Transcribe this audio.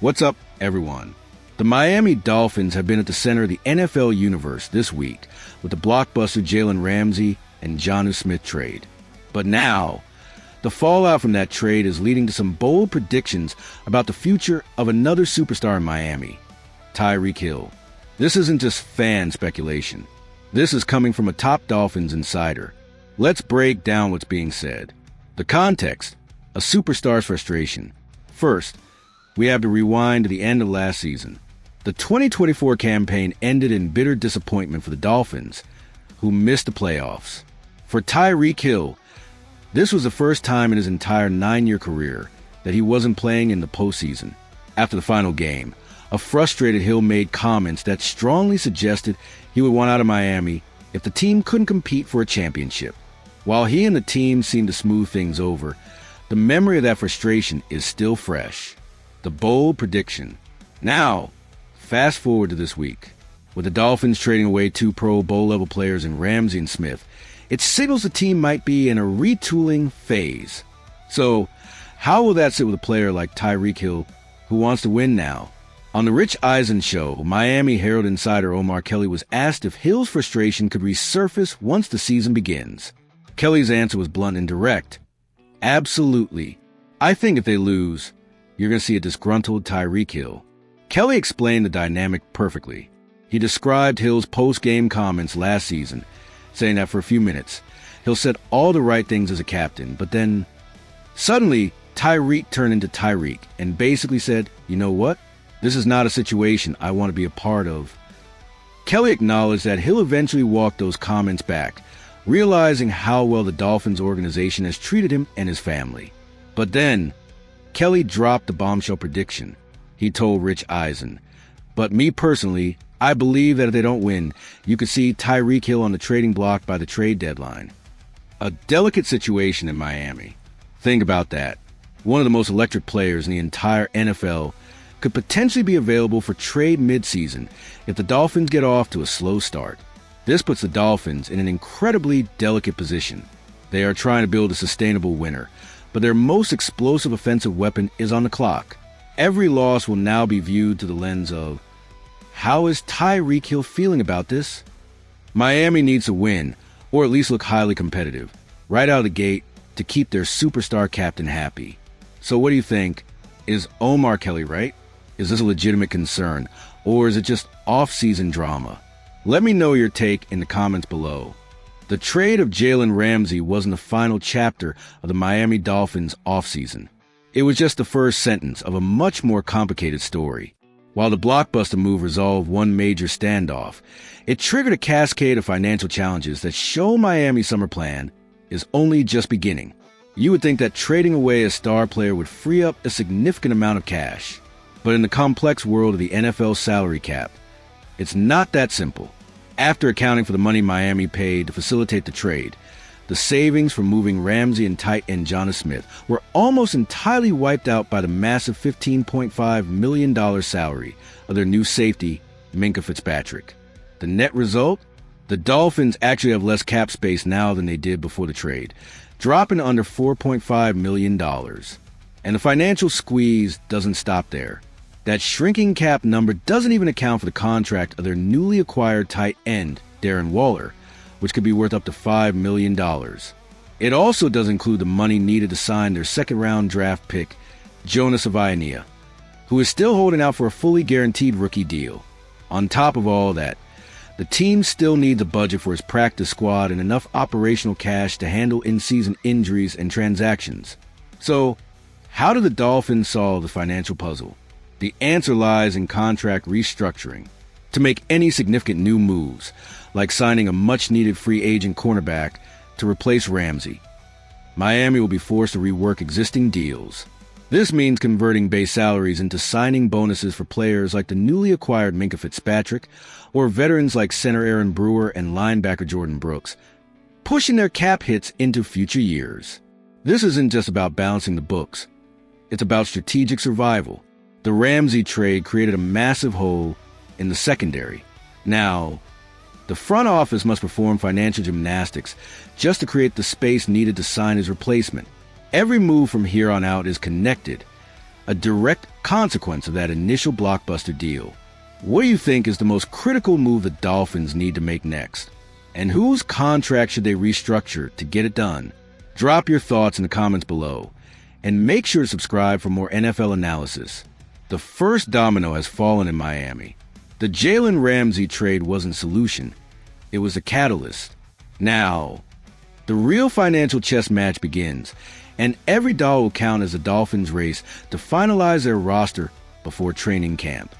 What's up, everyone? The Miami Dolphins have been at the center of the NFL universe this week with the blockbuster Jalen Ramsey and Jonnu Smith trade. But now, the fallout from that trade is leading to some bold predictions about the future of another superstar in Miami, Tyreek Hill. This isn't just fan speculation. This is coming from a top Dolphins insider. Let's break down what's being said. The context: a superstar's frustration. First, we have to rewind to the end of last season. The 2024 campaign ended in bitter disappointment for the Dolphins, who missed the playoffs. For Tyreek Hill, this was the first time in his entire 9-year career that he wasn't playing in the postseason. After the final game, a frustrated Hill made comments that strongly suggested he would want out of Miami if the team couldn't compete for a championship. While he and the team seemed to smooth things over, the memory of that frustration is still fresh. The bold prediction. Now, fast forward to this week. With the Dolphins trading away 2 Pro Bowl-level players in Ramsey and Smith, it signals the team might be in a retooling phase. So, how will that sit with a player like Tyreek Hill, who wants to win now? On the Rich Eisen show, Miami Herald insider Omar Kelly was asked if Hill's frustration could resurface once the season begins. Kelly's answer was blunt and direct. Absolutely. I think if they lose, you're going to see a disgruntled Tyreek Hill. Kelly explained the dynamic perfectly. He described Hill's post-game comments last season, saying that for a few minutes, Hill said all the right things as a captain, but then suddenly Tyreek turned into Tyreek and basically said, "You know what? This is not a situation I want to be a part of." Kelly acknowledged that Hill eventually walked those comments back, realizing how well the Dolphins organization has treated him and his family. But then, Kelly dropped the bombshell prediction. He told Rich Eisen, "But me personally, I believe that if they don't win, you could see Tyreek Hill on the trading block by the trade deadline." A delicate situation in Miami. Think about that. One of the most electric players in the entire NFL could potentially be available for trade midseason if the Dolphins get off to a slow start. This puts the Dolphins in an incredibly delicate position. They are trying to build a sustainable winner, but their most explosive offensive weapon is on the clock. Every loss will now be viewed through the lens of, how is Tyreek Hill feeling about this? Miami needs to win, or at least look highly competitive, right out of the gate to keep their superstar captain happy. So what do you think? Is Omar Kelly right? Is this a legitimate concern, or is it just off-season drama? Let me know your take in the comments below. The trade of Jalen Ramsey wasn't the final chapter of the Miami Dolphins offseason. It was just the first sentence of a much more complicated story. While the blockbuster move resolved one major standoff, it triggered a cascade of financial challenges that show Miami's summer plan is only just beginning. You would think that trading away a star player would free up a significant amount of cash. But in the complex world of the NFL salary cap, it's not that simple. After accounting for the money Miami paid to facilitate the trade, the savings from moving Ramsey and tight end Jonnu Smith were almost entirely wiped out by the massive $15.5 million salary of their new safety, Minkah Fitzpatrick. The net result? The Dolphins actually have less cap space now than they did before the trade, dropping to under $4.5 million. And the financial squeeze doesn't stop there. That shrinking cap number doesn't even account for the contract of their newly acquired tight end, Darren Waller, which could be worth up to $5 million. It also does include the money needed to sign their second-round draft pick, Jonas Avaiania, who is still holding out for a fully guaranteed rookie deal. On top of all that, the team still needs a budget for its practice squad and enough operational cash to handle in-season injuries and transactions. So, how do the Dolphins solve the financial puzzle? The answer lies in contract restructuring. To make any significant new moves, like signing a much-needed free agent cornerback to replace Ramsey, Miami will be forced to rework existing deals. This means converting base salaries into signing bonuses for players like the newly acquired Minkah Fitzpatrick or veterans like center Aaron Brewer and linebacker Jordan Brooks, pushing their cap hits into future years. This isn't just about balancing the books. It's about strategic survival. The Ramsey trade created a massive hole in the secondary. Now, the front office must perform financial gymnastics just to create the space needed to sign his replacement. Every move from here on out is connected. a direct consequence of that initial blockbuster deal. What do you think is the most critical move the Dolphins need to make next? And whose contract should they restructure to get it done? Drop your thoughts in the comments below. And make sure to subscribe for more NFL analysis. The first domino has fallen in Miami. The Jalen Ramsey trade wasn't a solution. It was a catalyst. Now, the real financial chess match begins, and every dollar will count as the Dolphins race to finalize their roster before training camp.